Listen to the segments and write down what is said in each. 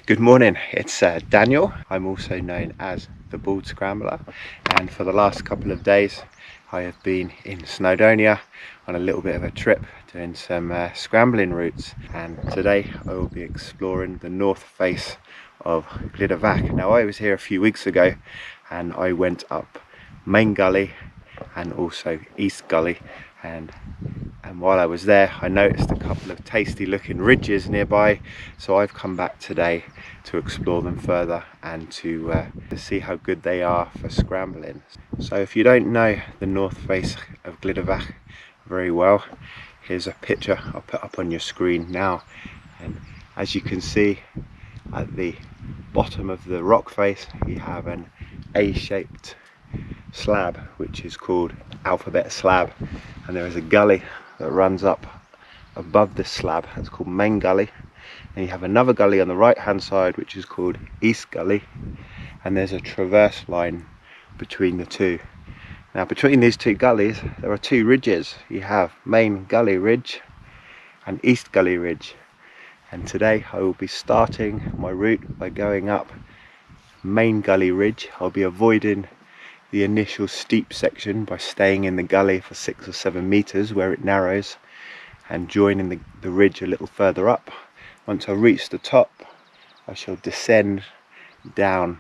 Good morning, it's Daniel. I'm also known as the Bald Scrambler, and for the last couple of days I have been in Snowdonia on a little bit of a trip doing some scrambling routes, and today I will be exploring the north face of Glyder Fach. Now, I was here a few weeks ago and I went up Main Gully and also East Gully, and while I was there I noticed a couple of tasty looking ridges nearby, so I've come back today to explore them further and to see how good they are for scrambling. So if you don't know the north face of Glyder Fach very well, here's a picture I'll put up on your screen now, and as you can see at the bottom of the rock face you have an A-shaped slab which is called Alphabet Slab, and there is a gully that runs up above this slab that's called Main Gully, and you have another gully on the right hand side which is called East Gully, and there's a traverse line between the two. Now, between these two gullies there are two ridges. You have Main Gully Ridge and East Gully Ridge, and today I will be starting my route by going up Main Gully Ridge. I'll be avoiding the initial steep section by staying in the gully for 6 or 7 meters where it narrows and joining the ridge a little further up. Once I reach the top I shall descend down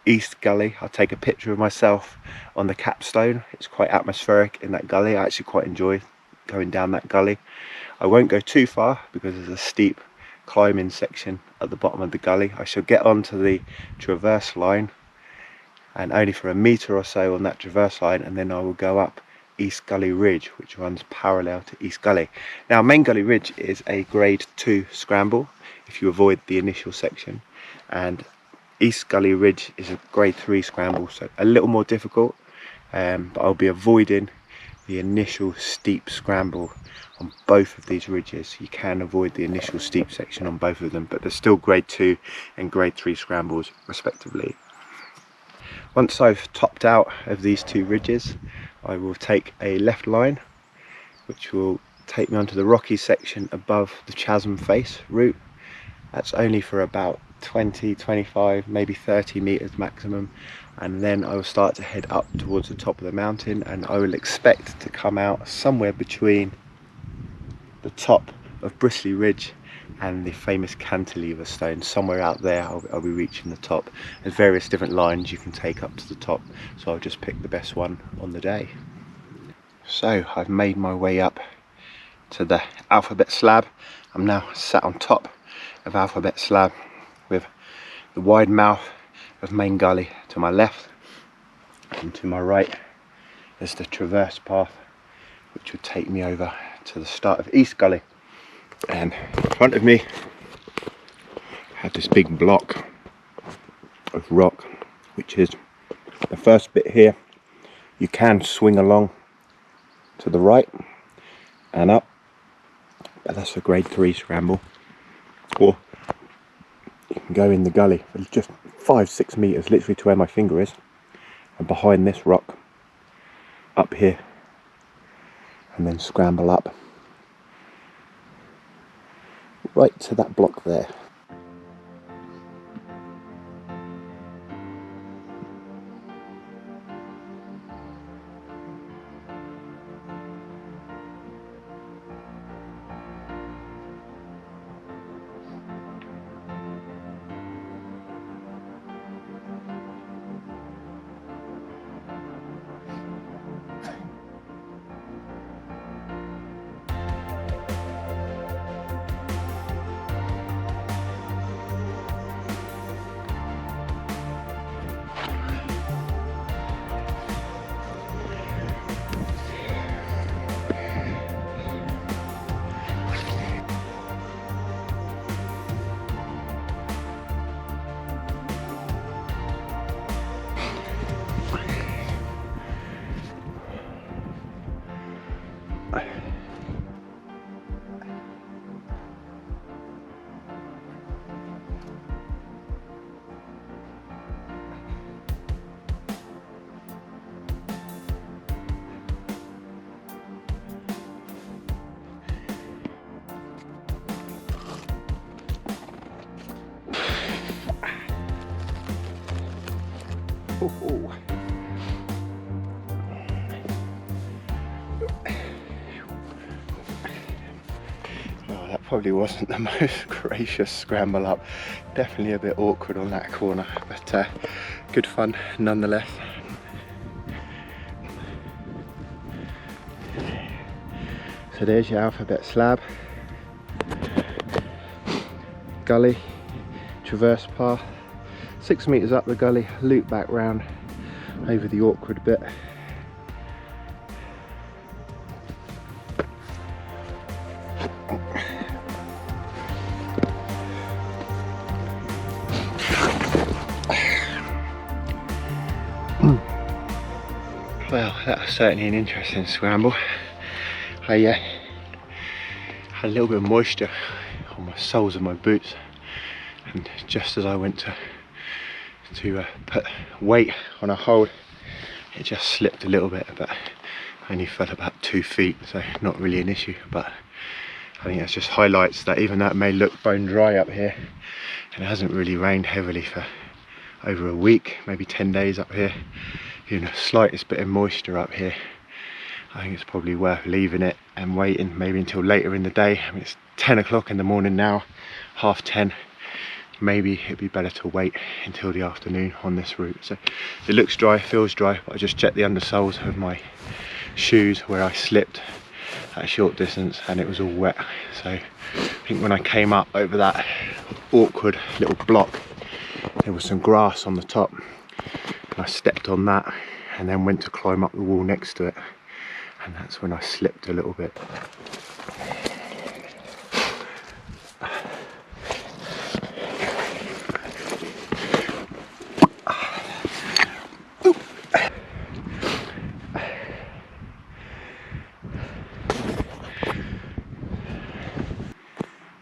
East Gully. I'll take a picture of myself on the capstone. It's quite atmospheric in that gully. I actually quite enjoy going down that gully. I won't go too far because there's a steep climbing section at the bottom of the gully. I shall get onto the traverse line, and only for a meter or so on that traverse line, and then I will go up East Gully Ridge which runs parallel to East Gully. Now, Main Gully Ridge is a grade 2 scramble if you avoid the initial section, and East Gully Ridge is a grade 3 scramble, so a little more difficult, but I'll be avoiding the initial steep scramble on both of these ridges. You can avoid the initial steep section on both of them, but they're still grade 2 and grade 3 scrambles respectively. Once I've topped out of these two ridges I will take a left line which will take me onto the rocky section above the chasm face route. That's only for about 20, 25, maybe 30 meters maximum, and then I will start to head up towards the top of the mountain, and I will expect to come out somewhere between the top of Bristly Ridge and the famous cantilever stone. Somewhere out there I'll be reaching the top. There's various different lines you can take up to the top, so I'll just pick the best one on the day. So I've made my way up to the Alphabet Slab. I'm now sat on top of Alphabet Slab with the wide mouth of Main Gully to my left, and to my right is the traverse path which would take me over to the start of East Gully. And in front of me I have this big block of rock which is the first bit here. You can swing along to the right and up, but that's a grade 3 scramble, or you can go in the gully for just 5-6 meters, literally to where my finger is, and behind this rock up here, and then scramble up right to that block there. Oh, that probably wasn't the most gracious scramble up. Definitely a bit awkward on that corner, but good fun nonetheless. So there's your Alphabet Slab, gully, traverse path, 6 meters up the gully, loop back round over the awkward bit. Well, that was certainly an interesting scramble. I had a little bit of moisture on my soles of my boots, and just as I went to put weight on a hold, it just slipped a little bit, but I only fell about 2 feet, so not really an issue. But I think that just highlights that even though it may look bone dry up here, and it hasn't really rained heavily for over a week, maybe 10 days up here, even the slightest bit of moisture up here, I think it's probably worth leaving it and waiting maybe until later in the day. I mean, it's 10 o'clock in the morning now, 10:30. Maybe it'd be better to wait until the afternoon on this route. So it looks dry, feels dry, but I just checked the undersoles of my shoes where I slipped at a short distance and it was all wet. So I think when I came up over that awkward little block, there was some grass on the top, and I stepped on that and then went to climb up the wall next to it, and that's when I slipped a little bit.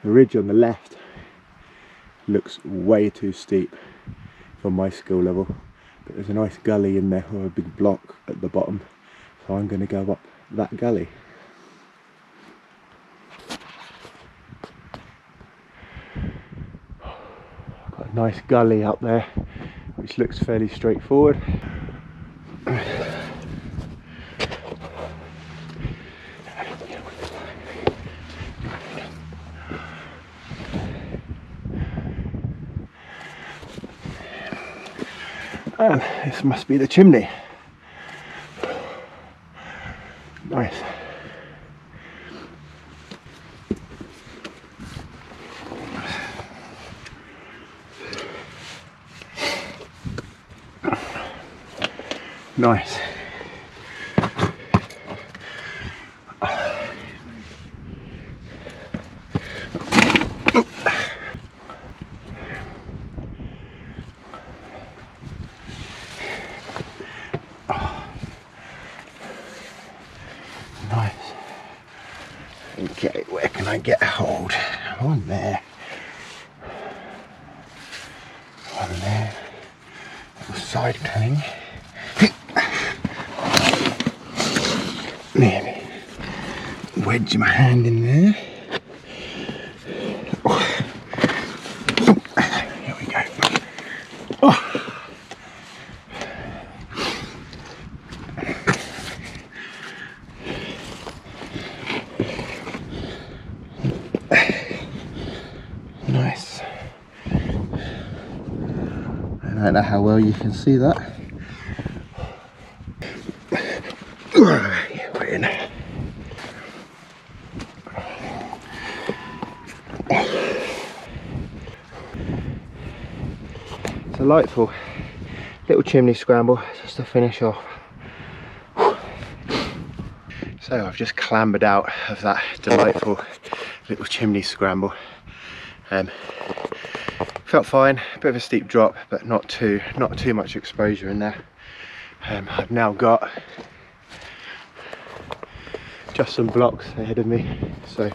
The ridge on the left looks way too steep for my skill level, but there's a nice gully in there or a big block at the bottom, so I'm going to go up that gully. Got a nice gully up there which looks fairly straightforward. And this must be the chimney. Nice. Nice. Nice. Okay, where can I get a hold? On there. On there. Little side cling. Maybe wedge my hand in there. Oh. Here we go. Oh. Nice. I don't know how well you can see that. We're in. Delightful little chimney scramble just to finish off. So I've just clambered out of that delightful little chimney scramble. Felt fine, a bit of a steep drop, but not too much exposure in there. I've now got just some blocks ahead of me. So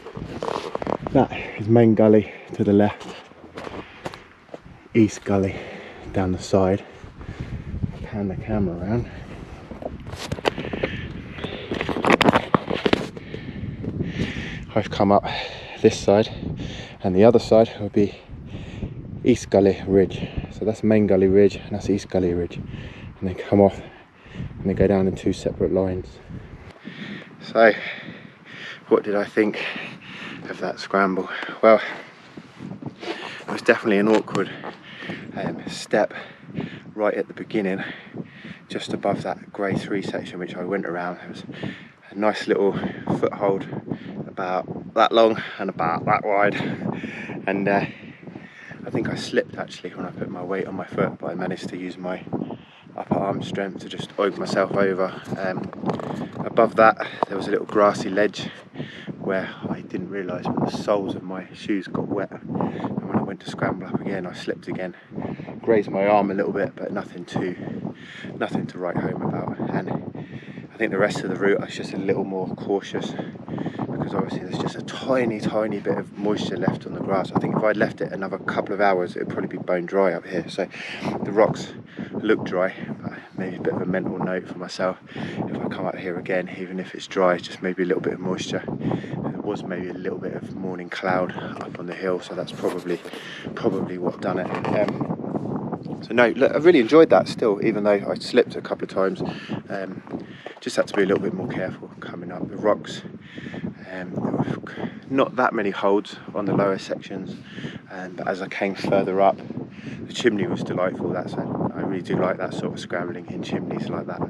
that is Main Gully to the left, East Gully down the side. Pan the camera around. I've come up this side, and the other side will be East Gully Ridge. So that's Main Gully Ridge and that's East Gully Ridge. And and they come off and they go down in 2 separate lines. So what did I think of that scramble? Well, it was definitely an awkward step right at the beginning, just above that grey 3 section which I went around. It was a nice little foothold, about that long and about that wide, and I think I slipped actually when I put my weight on my foot, but I managed to use my upper arm strength to just oink myself over. Above that there was a little grassy ledge where I didn't realise, but the soles of my shoes got wet, and when I went to scramble up again I slipped again, grazed my arm a little bit, but nothing to write home about. And I think the rest of the route I was just a little more cautious, because obviously there's just a tiny bit of moisture left on the grass. I think if I'd left it another couple of hours it would probably be bone dry up here. So the rocks look dry, but maybe a bit of a mental note for myself: if I come up here again, even if it's dry, it's just maybe a little bit of moisture. There was maybe a little bit of morning cloud up on the hill, so that's probably what done it. So no, look, I really enjoyed that still, even though I slipped a couple of times. Just had to be a little bit more careful coming up the rocks. There were not that many holds on the lower sections, but as I came further up, the chimney was delightful. I really do like that sort of scrambling in chimneys like that.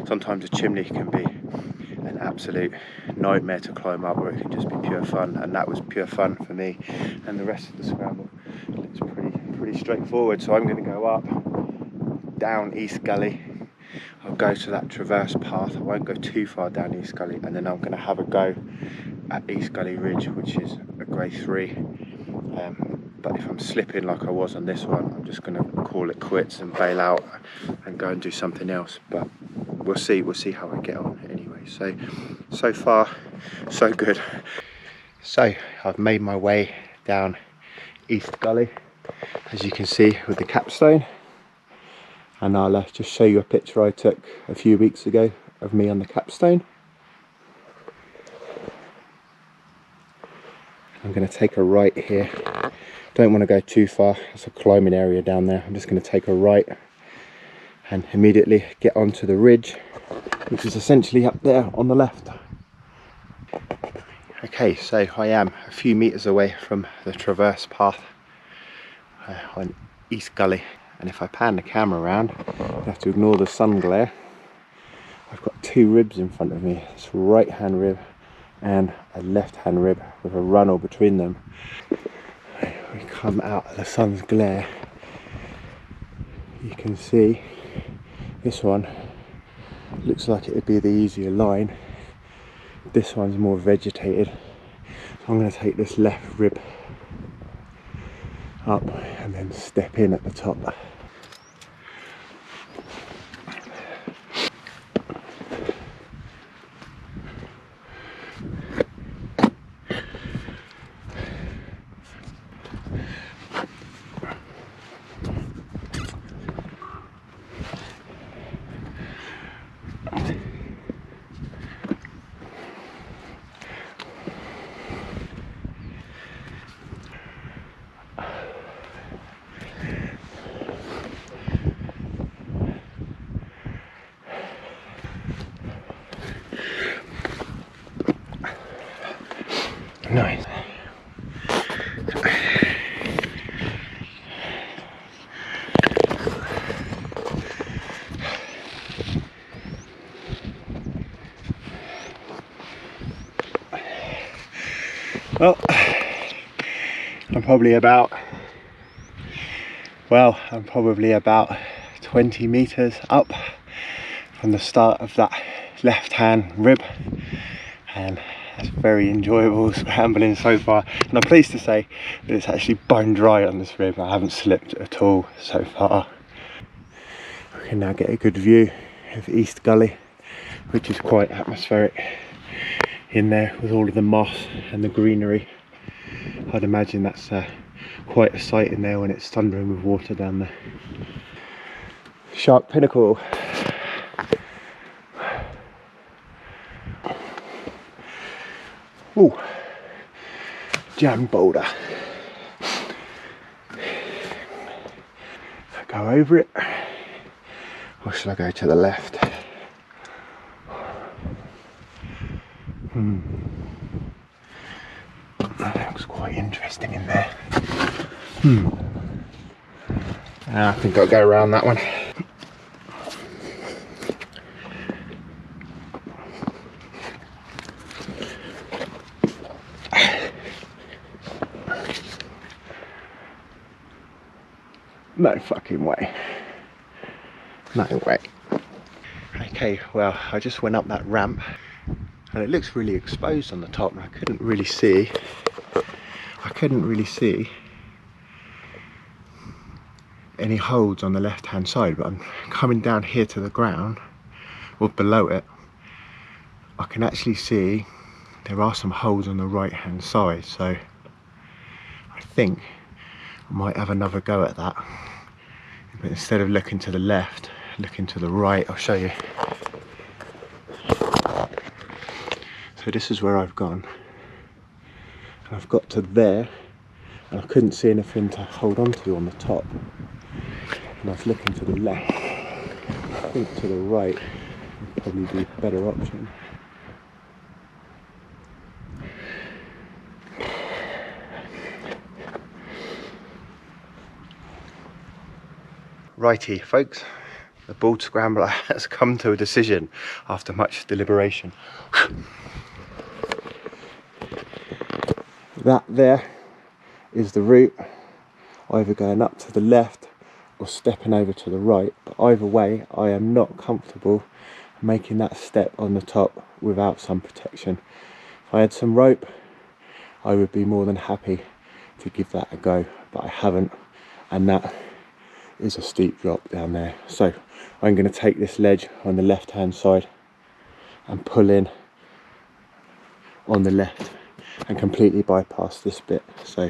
Sometimes a chimney can be an absolute nightmare to climb up, or it can just be pure fun, and that was pure fun for me. And the rest of the scramble looks pretty straightforward. So I'm going to go up, down East Gully. I'll go to that traverse path. I won't go too far down East Gully, and then I'm going to have a go at East Gully Ridge, which is a grade 3. But if I'm slipping like I was on this one, I'm just going to call it quits and bail out and go and do something else. But we'll see how I get on anyway. So far so good. So I've made my way down East Gully, as you can see, with the capstone, and I'll just show you a picture I took a few weeks ago of me on the capstone. I'm going to take a right here. Don't want to go too far, it's a climbing area down there. I'm just going to take a right and immediately get onto the ridge, which is essentially up there on the left. Okay, so I am a few meters away from the traverse path on East Gully, and if I pan the camera around, you have to ignore the sun glare. I've got 2 ribs in front of me. It's a right hand rib and a left hand rib with a runnel between them. We come out of the sun's glare, you can see this one looks like it would be the easier line. This one's more vegetated, so I'm going to take this left rib up and then step in at the top. Nice. Well, I'm probably about 20 meters up from the start of that left hand rib, and it's very enjoyable scrambling so far, and I'm pleased to say that it's actually bone dry on this rib. I haven't slipped at all so far. We can now get a good view of East Gully, which is quite atmospheric in there with all of the moss and the greenery. I'd imagine that's quite a sight in there when it's thundering with water down there. Shark Pinnacle. Ooh, jam boulder. I go over it, or should I go to the left? That looks quite interesting in there. I think I'll go around that one. No fucking way. No way. Okay, well, I just went up that ramp and it looks really exposed on the top, and I couldn't really see any holes on the left hand side, but I'm coming down here to the ground, or below it, I can actually see there are some holes on the right hand side, so I think I might have another go at that, but instead of looking to the left, looking to the right. I'll show you. So this is where I've gone, and I've got to there and I couldn't see anything to hold on to on the top, and I was looking to the left. I think to the right would probably be a better option. Righty folks, the board scrambler has come to a decision after much deliberation. That there is the route, either going up to the left or stepping over to the right, but either way I am not comfortable making that step on the top without some protection. If I had some rope, I would be more than happy to give that a go, but I haven't, and that is a steep drop down there. So I'm going to take this ledge on the left hand side and pull in on the left and completely bypass this bit. So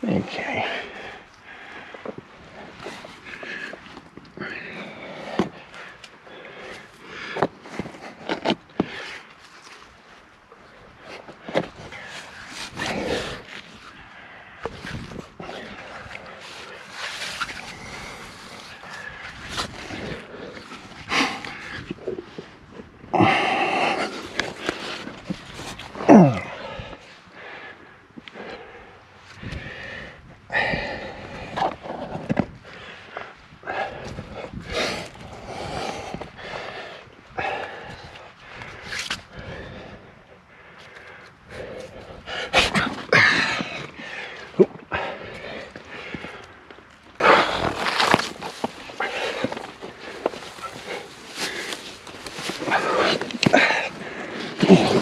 okay.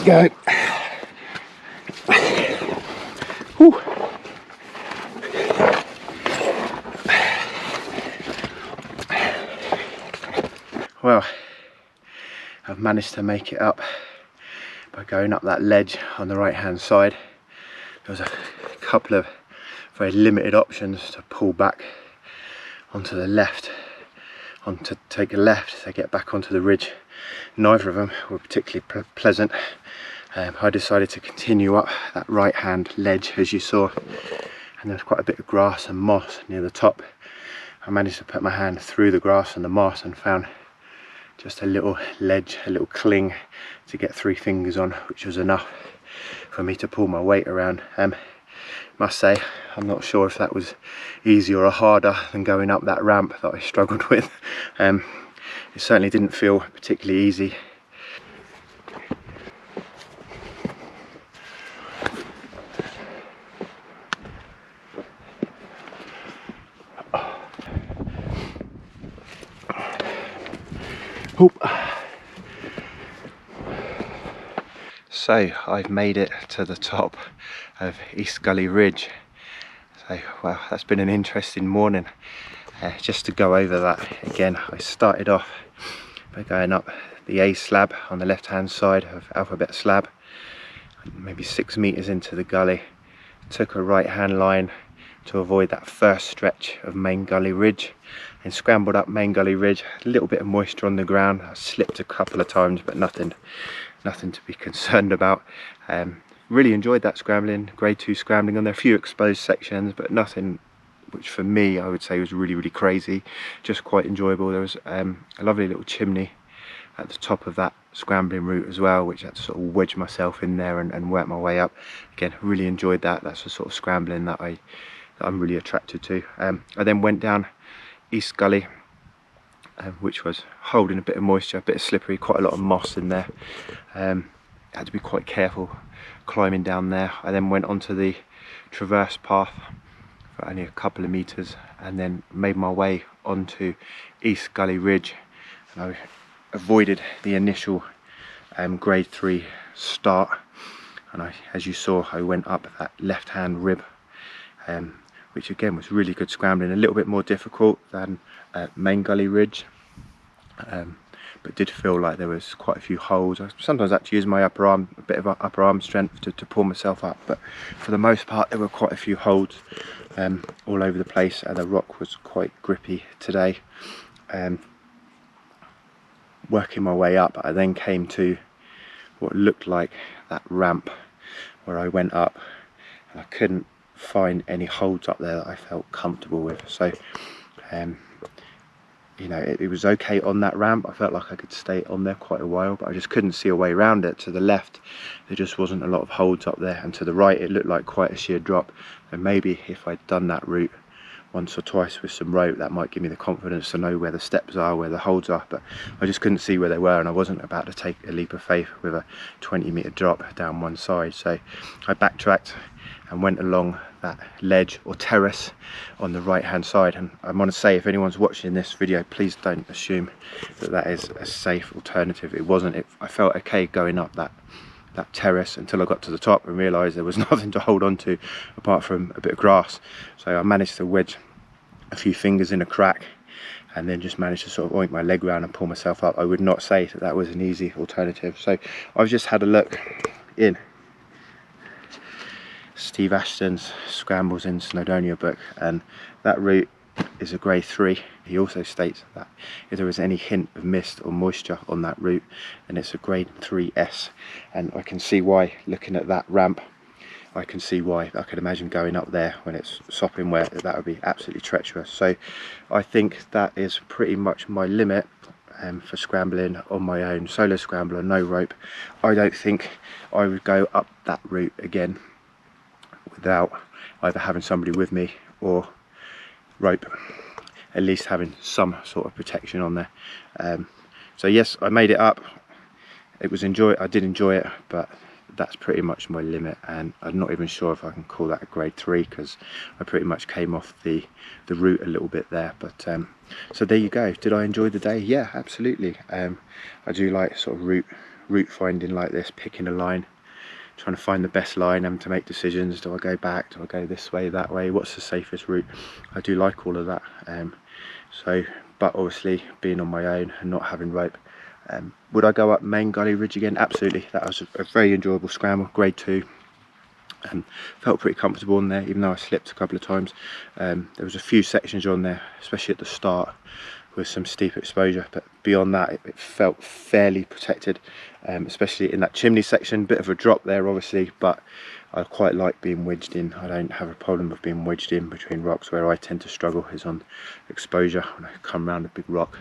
Go. Whew. Well, I've managed to make it up by going up that ledge on the right hand side. There was a couple of very limited options to pull back onto the left, to take a left to get back onto the ridge. Neither of them were particularly pleasant. I decided to continue up that right hand ledge, as you saw, and there's quite a bit of grass and moss near the top. I managed to put my hand through the grass and the moss and found just a little ledge, a little cling to get 3 fingers on, which was enough for me to pull my weight around. Must say, I'm not sure if that was easier or harder than going up that ramp that I struggled with. It certainly didn't feel particularly easy. Oop. So I've made it to the top of East Gully Ridge. So well, that's been an interesting morning. Just to go over that again, I started off by going up the A slab on the left hand side of Alphabet Slab, maybe 6 meters into the gully. Took a right hand line to avoid that first stretch of Main Gully Ridge and scrambled up Main Gully Ridge. A little bit of moisture on the ground. I slipped a couple of times, but nothing to be concerned about. Really enjoyed that scrambling, grade 2 scrambling on there. A few exposed sections, but nothing which for me I would say was really crazy. Just quite enjoyable. There was a lovely little chimney at the top of that scrambling route as well, which I had to sort of wedge myself in there and work my way up. Again, really enjoyed that. That's the sort of scrambling that I'm really attracted to. I then went down East Gully, which was holding a bit of moisture, a bit of slippery, quite a lot of moss in there. Had to be quite careful climbing down there. I then went onto the traverse path for only a couple of meters and then made my way onto East Gully Ridge, and I avoided the initial grade 3 start, and as you saw, I went up that left hand rib, which again was really good scrambling, a little bit more difficult than Main Gully Ridge, but did feel like there was quite a few holds. I sometimes had to use my upper arm, a bit of upper arm strength to pull myself up, but for the most part there were quite a few holds all over the place, and the rock was quite grippy today. Working my way up, I then came to what looked like that ramp where I went up, and I couldn't find any holds up there that I felt comfortable with. So you know, it was okay on that ramp. I felt like I could stay on there quite a while, but I just couldn't see a way around it. To the left there just wasn't a lot of holds up there, and to the right it looked like quite a sheer drop, and maybe if I'd done that route once or twice with some rope, that might give me the confidence to know where the steps are, where the holds are, but I just couldn't see where they were, and I wasn't about to take a leap of faith with a 20-meter drop down one side. So I backtracked and went along that ledge or terrace on the right hand side, and I want to say, if anyone's watching this video, please don't assume that that is a safe alternative. It wasn't. I felt okay going up that terrace until I got to the top and realised there was nothing to hold on to apart from a bit of grass. So I managed to wedge a few fingers in a crack and then just managed to sort of oink my leg round and pull myself up. I would not say that that was an easy alternative. So I've just had a look in Steve Ashton's Scrambles in Snowdonia book, and that route is a grade 3. He also states that if there is any hint of mist or moisture on that route, then it's a grade 3S, and I can see why. Looking at that ramp, I can see why. I could imagine going up there when it's sopping wet, that would be absolutely treacherous. So I think that is pretty much my limit for scrambling on my own, solo scrambler, no rope. I don't think I would go up that route again without either having somebody with me or rope, at least having some sort of protection on there. So yes, I made it up. It was I did enjoy it, but that's pretty much my limit, and I'm not even sure if I can call that a grade 3, because I pretty much came off the route a little bit there. But so there you go. Did I enjoy the day? Yeah, absolutely. I do like sort of route finding like this, picking a line, trying to find the best line and to make decisions. Do I go back? Do I go this way, that way? What's the safest route? I do like all of that. But obviously being on my own and not having rope, would I go up Main Gully Ridge again? Absolutely. That was a very enjoyable scramble, grade 2. Felt pretty comfortable on there, even though I slipped a couple of times. There was a few sections on there, especially at the start, with some steep exposure, but beyond that it felt fairly protected, especially in that chimney section. Bit of a drop there obviously, but I quite like being wedged in. I don't have a problem with being wedged in between rocks. Where I tend to struggle is on exposure. When I come around a big rock,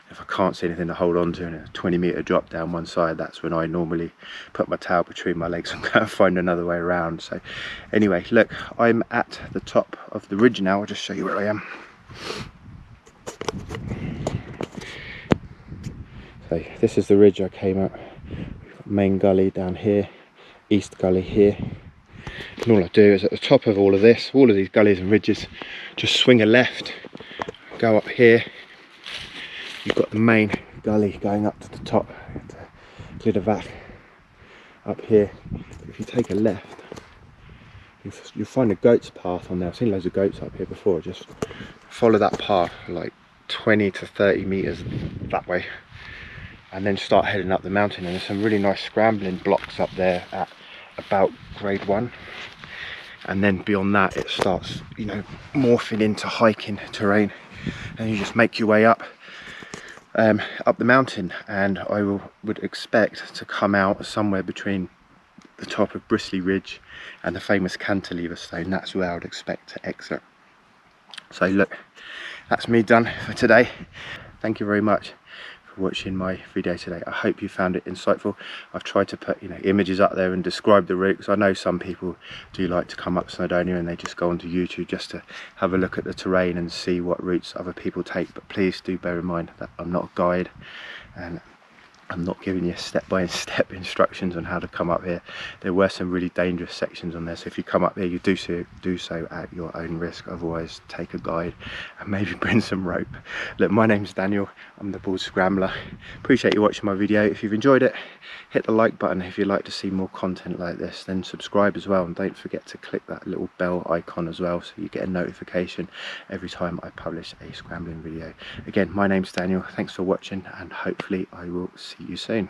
if I can't see anything to hold on to and a 20-meter drop down one side, that's when I normally put my tail between my legs and go and find another way around. So anyway, look, I'm at the top of the ridge now. I'll just show you where I am. So this is the ridge I came up. We've got Main Gully down here, East Gully here, and all I do is at the top of all of this, all of these gullies and ridges, just swing a left, go up here. You've got the Main Gully going up to the top, Glyder Fach up here. If you take a left, you'll find a goat's path on there. I've seen loads of goats up here before. Just follow that path like 20 to 30 meters that way, and then start heading up the mountain. And there's some really nice scrambling blocks up there at about grade 1, and then beyond that it starts, you know, morphing into hiking terrain, and you just make your way up the mountain. And I would expect to come out somewhere between the top of Bristly Ridge and the famous cantilever stone. That's where I would expect to exit. So look, that's me done for today. Thank you very much for watching my video today. I hope you found it insightful. I've tried to put, you know, images up there and describe the route, because I know some people do like to come up Snowdonia and they just go onto YouTube just to have a look at the terrain and see what routes other people take. But please do bear in mind that I'm not a guide, and I'm not giving you step-by-step instructions on how to come up here. There were some really dangerous sections on there, so if you come up here, you do so at your own risk. Otherwise, take a guide and maybe bring some rope. Look, my name's Daniel. I'm the Bald Scrambler. Appreciate you watching my video. If you've enjoyed it, hit the like button. If you'd like to see more content like this, then subscribe as well, and don't forget to click that little bell icon as well, so you get a notification every time I publish a scrambling video. Again, my name's Daniel. Thanks for watching, and hopefully I will see you soon.